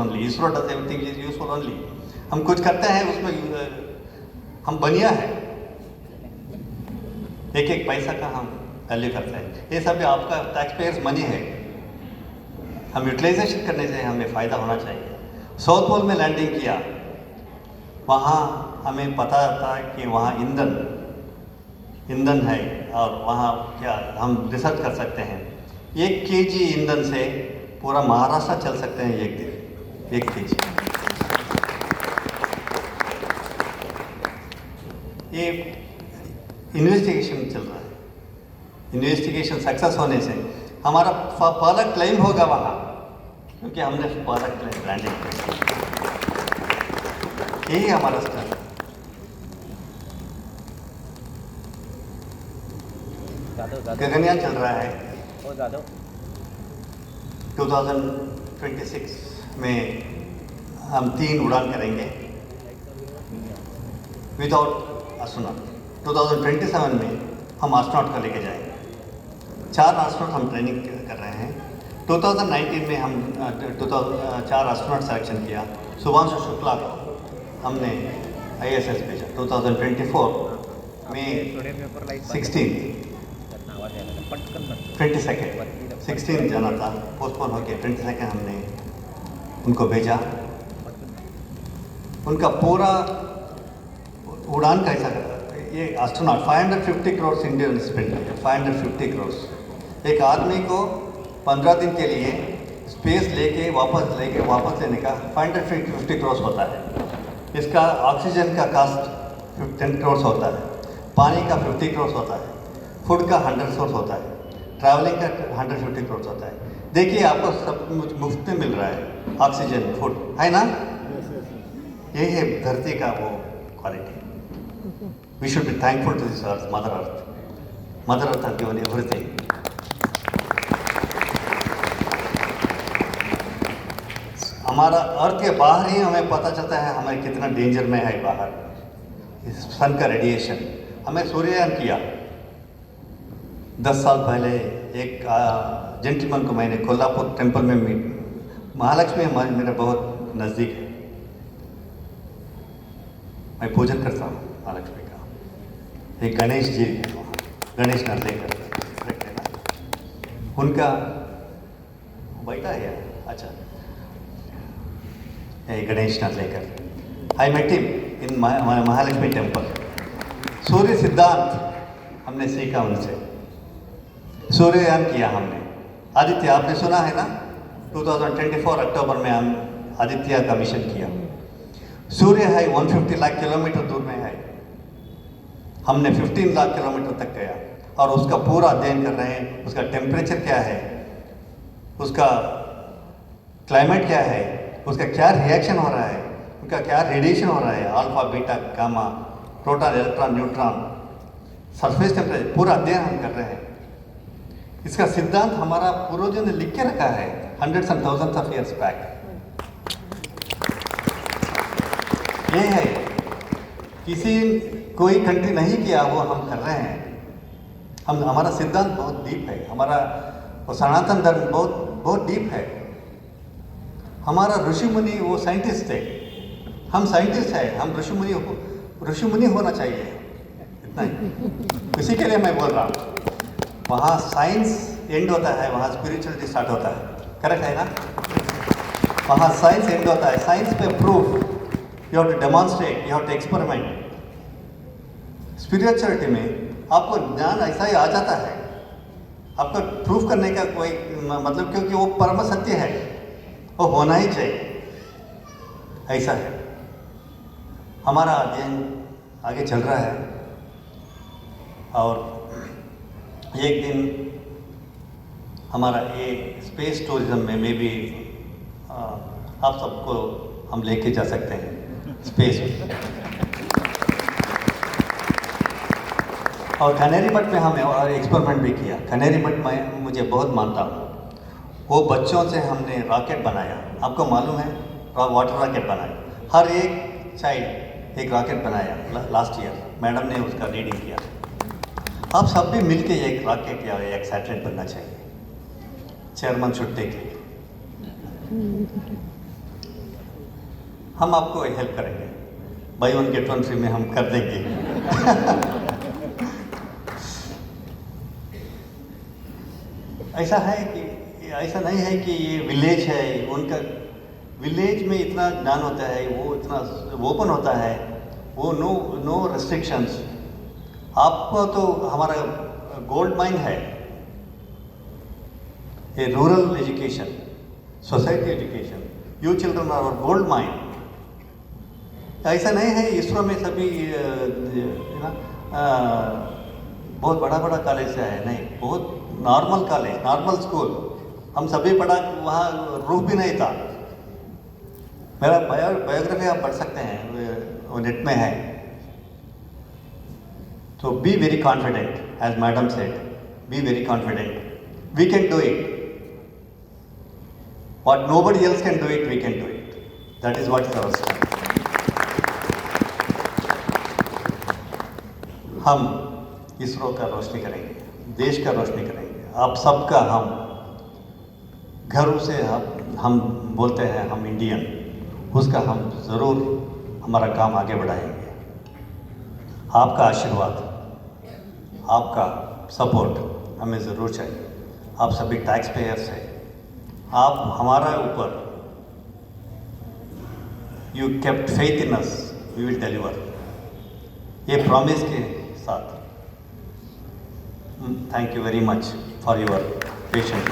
Only ISRO does everything is useful only. हम कुछ करते हैं उसमें हम बनिया है, एक एक पैसा का हम वैल्यू करते हैं। ये सब आपका टैक्स पेयर्स मनी है, हम यूटिलाइजेशन करने से हमें फ़ायदा होना चाहिए। साउथ पोल में लैंडिंग किया, वहाँ हमें पता था कि वहाँ ईंधन है और वहाँ क्या हम रिसर्च कर सकते हैं। 1 kg ईंधन से पूरा महाराष्ट्र चल सकते हैं एक दिन, 1 kg। ये इन्वेस्टिगेशन चल रहा है, इन्वेस्टिगेशन सक्सेस होने से हमारा पहला क्लेम होगा वहाँ, क्योंकि हमने पहला क्लेम ब्रांडिंग किया। यही हमारा स्टाइल। गगनयान चल रहा है 2026 में, हम 3 उड़ान करेंगे विदाउट एस्ट्रोनॉट। 2027 में हम एस्ट्रोनॉट को लेके जाएंगे। 4 एस्ट्रोनॉट हम ट्रेनिंग कर रहे हैं। 2019 में हम 4 एस्ट्रोनॉट सिलेक्शन किया। शुभांशु शुक्ला को हमने ISS भेजा। 2024 में 16 जाना था, पोस्टपोन हो गया। 22 हमने उनको भेजा। उनका पूरा उड़ान कैसा ये एस्ट्रोनॉट 550 करोड़ इंडियन स्पेंड किया। 550 करोड़ एक आदमी को 15 दिन के लिए स्पेस लेके वापस लेने का 550 करोड़ होता है। इसका ऑक्सीजन का कास्ट 10 करोड़ होता है, पानी का 50 करोड़ होता है, फूड का 100 करोड़ होता है, ट्रैवलिंग का 150 करोड़ होता है। देखिए आपको सब मुफ्त में मिल रहा है, ऑक्सीजन, फूड, है ना? यही है धरती का वो quality. We should be thankful to this earth, Mother Earth. Mother Earth has given everything. हमारा अर्थ के बाहर ही हमें पता चलता है हमें कितना डेंजर में है बाहर। इस सन का रेडिएशन, हमें सूर्ययान किया 10 साल पहले। एक जेंटलमैन को मैंने कोल्हापुर टेम्पल में महालक्ष्मी मेरा बहुत नज़दीक है, मैं पूजन करता हूँ महालक्ष्मी का। एक गणेश जी है वहाँ, गणेश नर्लेकर, उनका बेटा है। अच्छा, Ganesh Narlekar, I met him in Mahalakshmi temple. Surya Siddhanta हमने सीखा उनसे। सूर्ययान किया हमने। आदित्य आपने सुना है ना, 2024 अक्टूबर में हम आदित्य का मिशन किया। सूर्य है 150 लाख किलोमीटर दूर में है, हमने 15 लाख किलोमीटर तक गया और उसका पूरा अध्ययन कर रहे हैं। उसका टेम्परेचर क्या है, उसका क्लाइमेट क्या है, उसका क्या रिएक्शन हो रहा है, उसका क्या रेडिएशन हो रहा है, alpha, beta, gamma, proton, electron, neutron, surface temperature, पूरा अध्ययन हम कर रहे हैं। इसका सिद्धांत हमारा पूर्वजों ने लिख के रखा है hundreds and thousands of years back। ये है, कोई कंट्री नहीं किया, वो हम कर रहे हैं। हमारा सिद्धांत बहुत डीप है, हमारा वो सनातन धर्म बहुत डीप है। हमारा ऋषि मुनि वो साइंटिस्ट थे, हम साइंटिस्ट हैं, हम ऋषि मुनि होना चाहिए, इतना ही। इसी के लिए मैं बोल रहा हूँ, वहाँ साइंस एंड होता है, वहाँ स्पिरिचुअलिटी स्टार्ट होता है। करेक्ट है ना? वहाँ साइंस एंड होता है। साइंस पे proof, you have to demonstrate, you have to experiment. Spirituality में आपको ज्ञान ऐसा ही आ जाता है, आपको प्रूफ करने का कोई मतलब, क्योंकि वो परम सत्य है, वो होना ही चाहिए, ऐसा है। हमारा अध्ययन आगे चल रहा है और एक दिन हमारा ये स्पेस टूरिज्म में भी आप सबको हम लेके जा सकते हैं स्पेस में। और कनेरी बट में हमने और एक्सपेरिमेंट भी किया। कनेरी बट में मुझे बहुत मानता हूँ, वो बच्चों से हमने रॉकेट बनाया। आपको मालूम है, वाटर रॉकेट बनाया। हर एक चाइल्ड एक रॉकेट बनाया। लास्ट ईयर मैडम ने उसका रीडिंग किया। आप सब भी मिलके एक रॉकेट या एक सैटेलाइट बनना चाहिए। Chairman should take it. हम आपको हेल्प करेंगे, बाई 1 गेट 1 फ्री में हम कर देंगे। ऐसा है कि ऐसा नहीं है कि ये विलेज है, उनका विलेज में इतना ज्ञान होता है, वो इतना ओपन होता है, वो नो रेस्ट्रिक्शंस। आपको तो हमारा गोल्ड माइन है, a rural education, society education, you children are our gold mine. ऐसा नहीं है इसरो में सभी बहुत बड़ा बड़ा कॉलेज से है, नहीं, बहुत नॉर्मल कॉलेज, नॉर्मल स्कूल, हम सभी पढ़ा, वहाँ रूफ भी नहीं था। मेरा बायोग्राफी आप पढ़ सकते हैं, वो नेट में है। तो be very confident, as madam said, be very confident, we can do it, what nobody else can do it, we can do it. That is what is our strength. हम इसरो का रोशनी करेंगे, देश का रोशनी करेंगे, आप सबका। हम घरों से हम बोलते हैं हम इंडियन, उसका हम ज़रूर हमारा काम आगे बढ़ाएंगे। आपका आशीर्वाद, आपका सपोर्ट हमें ज़रूर चाहिए। आप सभी टैक्स पेयर्स हैं, आप हमारा ऊपर, you kept faith in us, we will deliver, ये प्रॉमिस के साथ। Thank you very much for your patient.